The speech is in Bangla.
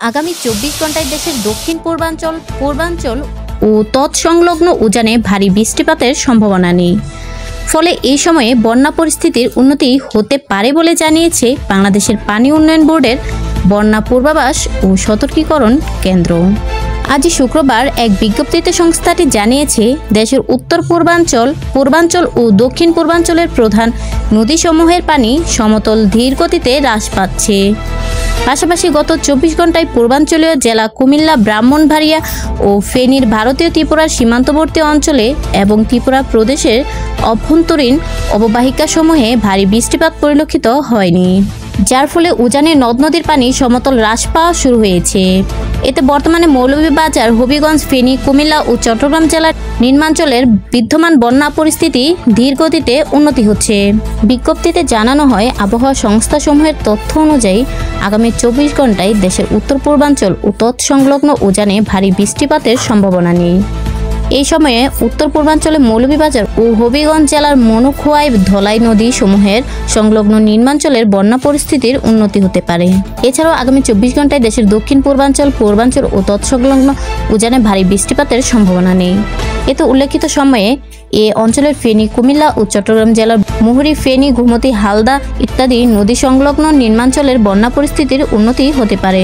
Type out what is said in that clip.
আগামী 24 ঘন্টায় দেশের দক্ষিণ পূর্বাঞ্চল ও তৎসংলগ্ন উজানে ভারী বৃষ্টিপাতের সম্ভাবনা নেই। ফলে এই সময়ে বন্যা পরিস্থিতির উন্নতি হতে পারে বলে জানিয়েছে বাংলাদেশের পানি উন্নয়ন বোর্ডের বন্যা পূর্বাভাস ও সতর্কীকরণ কেন্দ্র। আজ শুক্রবার এক বিজ্ঞপ্তিতে সংস্থাটি জানিয়েছে, দেশের উত্তর পূর্বাঞ্চল ও দক্ষিণ পূর্বাঞ্চলের প্রধান নদীসমূহের পানি সমতল ধীর গতিতে হ্রাস পাচ্ছে। পাশাপাশি গত 24 ঘন্টায় পূর্বাঞ্চলীয় জেলা কুমিল্লা, ব্রাহ্মণবাড়িয়া ও ফেনীর ভারতীয় ত্রিপুরার সীমান্তবর্তী অঞ্চলে এবং ত্রিপুরা প্রদেশের অভ্যন্তরীণ অববাহিকাসমূহে ভারী বৃষ্টিপাত পরিলক্ষিত হয়নি, যার ফলে উজানে নদ নদীর পানি সমতল হ্রাস পাওয়া শুরু হয়েছে। এতে বর্তমানে মৌলভীবাজার, হবিগঞ্জ, ফেনী, কুমিল্লা ও চট্টগ্রাম জেলার নিম্নাঞ্চলের বিদ্যমান বন্যা পরিস্থিতি ধীর গতিতে উন্নতি হচ্ছে। বিজ্ঞপ্তিতে জানানো হয়, আবহাওয়া সংস্থাসমূহের তথ্য অনুযায়ী আগামী 24 ঘন্টায় দেশের উত্তর পূর্বাঞ্চল ও তৎসংলগ্ন উজানে ভারী বৃষ্টিপাতের সম্ভাবনা নেই। এই সময়ে উত্তর পূর্বাঞ্চলে মৌলভীবাজার ও হবিগঞ্জ জেলার মনুখোয়াই, ধলাই নদী সমূহের সংলগ্ন নিম্নাঞ্চলের বন্যা পরিস্থিতির উন্নতি হতে পারে। এছাড়াও আগামী 24 ঘন্টায় দেশের দক্ষিণ পূর্বাঞ্চল ও তৎসংলগ্ন উজানে ভারী বৃষ্টিপাতের সম্ভাবনা নেই। এতে উল্লেখিত সময়ে এ অঞ্চলের ফেনী, কুমিল্লা ও চট্টগ্রাম জেলার মুহুরী, ফেনী, গোমতী, হালদা ইত্যাদি নদী সংলগ্ন নিম্নাঞ্চলের বন্যা পরিস্থিতির উন্নতি হতে পারে।